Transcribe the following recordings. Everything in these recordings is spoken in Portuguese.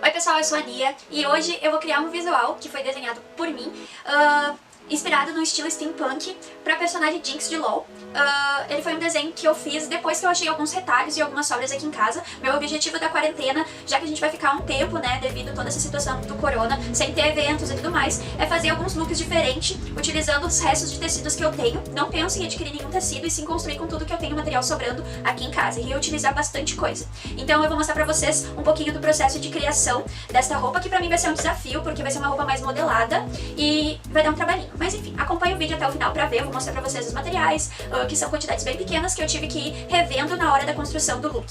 Oi pessoal, eu sou a Nia e hoje eu vou criar um visual que foi desenhado por mim, inspirado no estilo steampunk para personagem Jinx de LoL. Ele foi um desenho que eu fiz depois que eu achei alguns retalhos e algumas sobras aqui em casa. Meu objetivo da quarentena, já que a gente vai ficar um tempo, né, devido a toda essa situação do corona, sem ter eventos e tudo mais, é fazer alguns looks diferentes, utilizando os restos de tecidos que eu tenho. Não penso em adquirir nenhum tecido e sim construir com tudo que eu tenho material sobrando aqui em casa e reutilizar bastante coisa. Então eu vou mostrar pra vocês um pouquinho do processo de criação desta roupa, que pra mim vai ser um desafio, porque vai ser uma roupa mais modelada e vai dar um trabalhinho. Mas enfim, acompanhe o vídeo até o final pra ver. Eu vou mostrar pra vocês os materiais, que são quantidades bem pequenas que eu tive que ir revendo na hora da construção do look.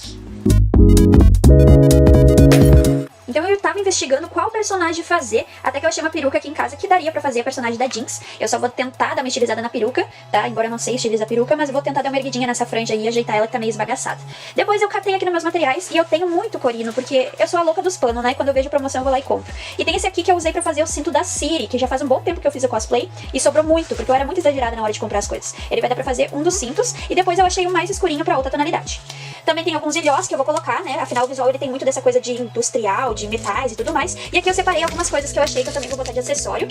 Então eu tava investigando qual personagem fazer, até que eu achei uma peruca aqui em casa que daria pra fazer a personagem da Jinx. Eu só vou tentar dar uma estilizada na peruca, tá? Embora eu não sei estilizar a peruca, mas eu vou tentar dar uma erguidinha nessa franja aí e ajeitar ela que tá meio esbagaçada. Depois eu catei aqui nos meus materiais e eu tenho muito corino, porque eu sou a louca dos panos, né? Quando eu vejo promoção eu vou lá e compro. E tem esse aqui que eu usei pra fazer o cinto da Ciri, que já faz um bom tempo que eu fiz o cosplay e sobrou muito, porque eu era muito exagerada na hora de comprar as coisas. Ele vai dar pra fazer um dos cintos e depois eu achei um mais escurinho pra outra tonalidade. Também tem alguns ilhós que eu vou colocar, né? Afinal o visual ele tem muito dessa coisa de industrial, de metais e tudo mais. E aqui eu separei algumas coisas que eu achei que eu também vou botar de acessório,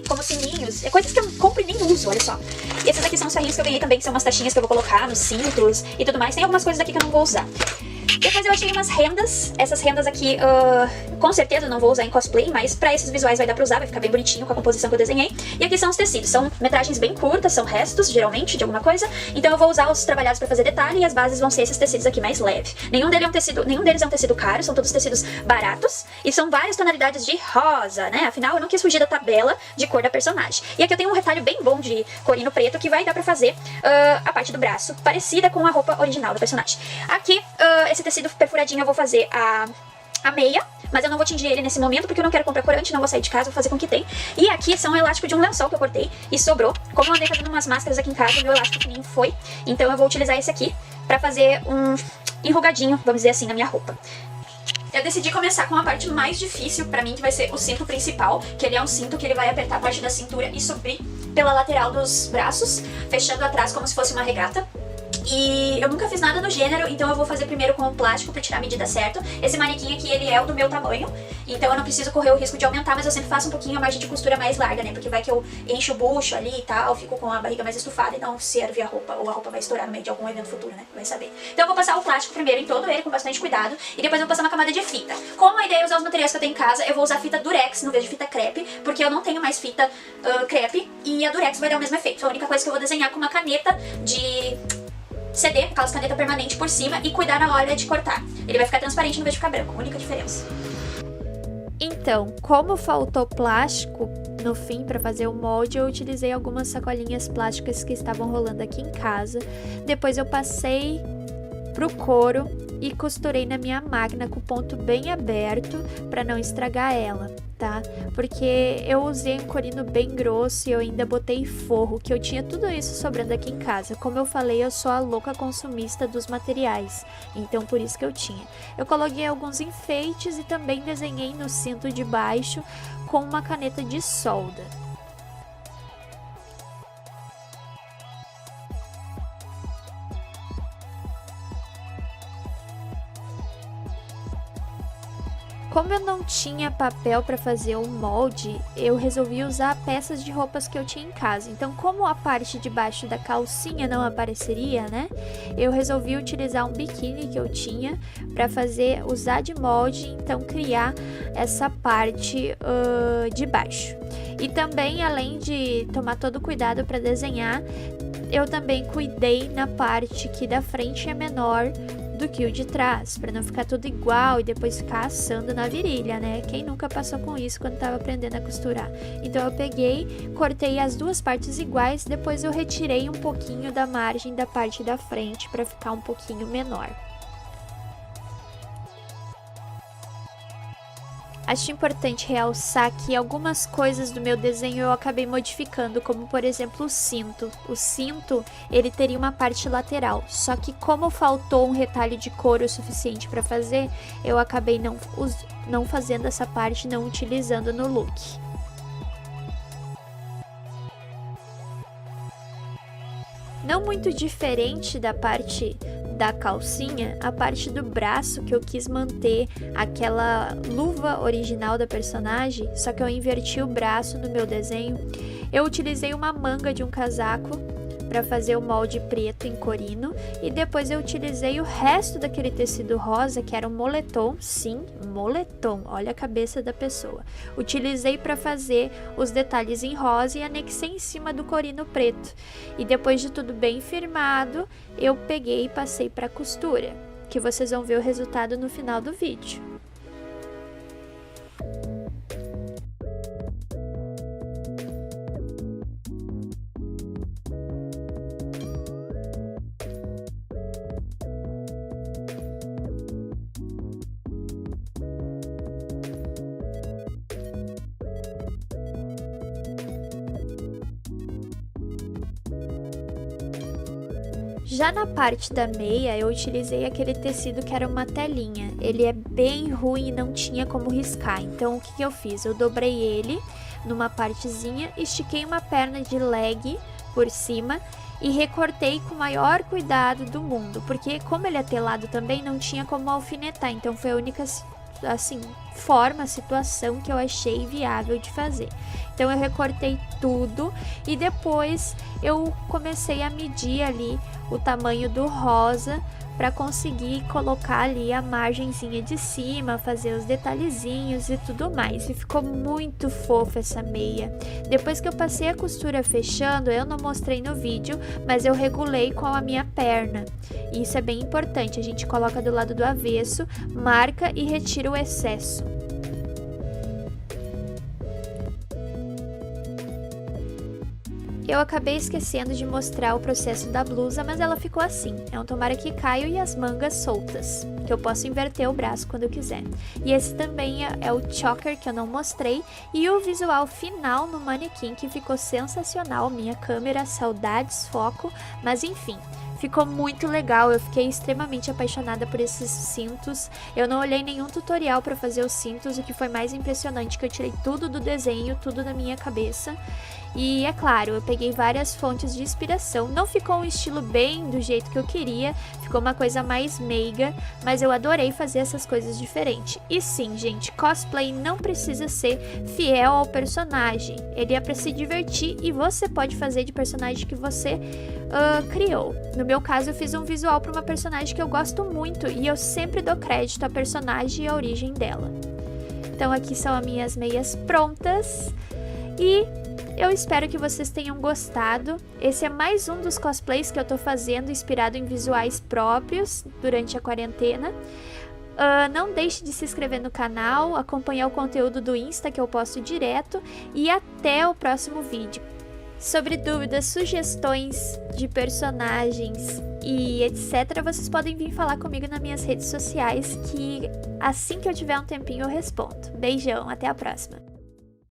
como sininhos, coisas que eu não compro e nem uso, olha só. E esses aqui são os ferrinhos que eu ganhei também, que são umas taxinhas que eu vou colocar nos cintos e tudo mais. Tem algumas coisas aqui que eu não vou usar. Depois eu achei umas rendas. Essas rendas aqui, com certeza eu não vou usar em cosplay, mas pra esses visuais vai dar pra usar, vai ficar bem bonitinho com a composição que eu desenhei. E aqui são os tecidos, são metragens bem curtas, são restos, geralmente, de alguma coisa. Então eu vou usar os trabalhados pra fazer detalhe e as bases vão ser esses tecidos aqui mais leves. Nenhum deles é um tecido caro, são todos tecidos baratos. E são várias tonalidades de rosa, né? Afinal, eu não quis fugir da tabela de cor da personagem. E aqui eu tenho um retalho bem bom de corino preto que vai dar pra fazer a parte do braço, parecida com a roupa original da personagem. Aqui, esse tecido perfuradinho eu vou fazer a meia, mas eu não vou tingir ele nesse momento porque eu não quero comprar corante, não vou sair de casa, vou fazer com o que tem. E aqui são um elástico de um lençol que eu cortei e sobrou. Como eu andei fazendo umas máscaras aqui em casa, o meu elástico fininho foi, então eu vou utilizar esse aqui pra fazer um enrugadinho, vamos dizer assim, na minha roupa. Eu decidi começar com a parte mais difícil pra mim, que vai ser o cinto principal, que ele é um cinto que ele vai apertar a parte da cintura e subir pela lateral dos braços, fechando atrás como se fosse uma regata. E eu nunca fiz nada no gênero, então eu vou fazer primeiro com o plástico pra tirar a medida certa. Esse manequim aqui, ele é o do meu tamanho, então eu não preciso correr o risco de aumentar, mas eu sempre faço um pouquinho a margem de costura mais larga, né? Porque vai que eu encho o bucho ali e tal, fico com a barriga mais estufada e não serve a roupa, ou a roupa vai estourar no meio de algum evento futuro, né? Vai saber. Então eu vou passar o plástico primeiro em todo ele, com bastante cuidado, e depois eu vou passar uma camada de fita. Como a ideia é usar os materiais que eu tenho em casa, eu vou usar fita durex no vez de fita crepe, porque eu não tenho mais fita crepe, e a durex vai dar o mesmo efeito. A única coisa que eu vou desenhar com uma caneta de CD, aquelas canetas permanentes por cima, e cuidar na hora de cortar. Ele vai ficar transparente no vez de ficar branco, única diferença. Então, como faltou plástico no fim para fazer o molde, eu utilizei algumas sacolinhas plásticas que estavam rolando aqui em casa. Depois eu passei pro couro e costurei na minha máquina com o ponto bem aberto para não estragar ela, tá? Porque eu usei um corino bem grosso e eu ainda botei forro, que eu tinha tudo isso sobrando aqui em casa. Como eu falei, eu sou a louca consumista dos materiais, então por isso que eu tinha. Eu coloquei alguns enfeites e também desenhei no cinto de baixo com uma caneta de solda. Como eu não tinha papel para fazer o molde, eu resolvi usar peças de roupas que eu tinha em casa. Então, como a parte de baixo da calcinha não apareceria, né? Eu resolvi utilizar um biquíni que eu tinha para usar de molde, então criar essa parte de baixo. E também, além de tomar todo o cuidado para desenhar, eu também cuidei na parte que da frente é menor do que o de trás, para não ficar tudo igual e depois ficar assando na virilha, né? Quem nunca passou com isso quando estava aprendendo a costurar? Então eu peguei, cortei as duas partes iguais, depois eu retirei um pouquinho da margem da parte da frente para ficar um pouquinho menor. Acho importante realçar que algumas coisas do meu desenho eu acabei modificando, como por exemplo o cinto. O cinto, ele teria uma parte lateral, só que como faltou um retalho de couro o suficiente para fazer, eu acabei não fazendo essa parte, não utilizando no look. Não muito diferente da parte da calcinha, a parte do braço que eu quis manter aquela luva original da personagem, só que eu inverti o braço no meu desenho. Eu utilizei uma manga de um casaco para fazer o molde preto em corino e depois eu utilizei o resto daquele tecido rosa, que era um moletom, sim, moletom, olha a cabeça da pessoa. Utilizei para fazer os detalhes em rosa e anexei em cima do corino preto. E depois de tudo bem firmado, eu peguei e passei para costura, que vocês vão ver o resultado no final do vídeo. Já na parte da meia, eu utilizei aquele tecido que era uma telinha. Ele é bem ruim e não tinha como riscar. Então, o que eu fiz? Eu dobrei ele numa partezinha, estiquei uma perna de leg por cima e recortei com o maior cuidado do mundo. Porque como ele é telado também, não tinha como alfinetar. Então, foi a única situação que eu achei viável de fazer. Então eu recortei tudo e depois eu comecei a medir ali o tamanho do rosa para conseguir colocar ali a margenzinha de cima, fazer os detalhezinhos e tudo mais. E ficou muito fofa essa meia. Depois que eu passei a costura fechando, eu não mostrei no vídeo, mas eu regulei com a minha perna. E isso é bem importante, a gente coloca do lado do avesso, marca e retira o excesso. Eu acabei esquecendo de mostrar o processo da blusa, mas ela ficou assim. É um tomara que caio e as mangas soltas, que eu posso inverter o braço quando eu quiser. E esse também é o choker que eu não mostrei. E o visual final no manequim, que ficou sensacional. Minha câmera, saudades, foco, mas enfim. Ficou muito legal, eu fiquei extremamente apaixonada por esses cintos. Eu não olhei nenhum tutorial para fazer os cintos, o que foi mais impressionante, que eu tirei tudo do desenho, tudo da minha cabeça. E é claro, eu peguei várias fontes de inspiração. Não ficou um estilo bem do jeito que eu queria, ficou uma coisa mais meiga, mas eu adorei fazer essas coisas diferentes. E sim, gente, cosplay não precisa ser fiel ao personagem. Ele é para se divertir e você pode fazer de personagem que você criou. No meu caso, eu fiz um visual para uma personagem que eu gosto muito e eu sempre dou crédito à personagem e à origem dela. Então aqui são as minhas meias prontas e eu espero que vocês tenham gostado. Esse é mais um dos cosplays que eu tô fazendo, inspirado em visuais próprios durante a quarentena. Não deixe de se inscrever no canal, acompanhar o conteúdo do Insta que eu posto direto e até o próximo vídeo. Sobre dúvidas, sugestões de personagens e etc, vocês podem vir falar comigo nas minhas redes sociais, que assim que eu tiver um tempinho eu respondo. Beijão, até a próxima!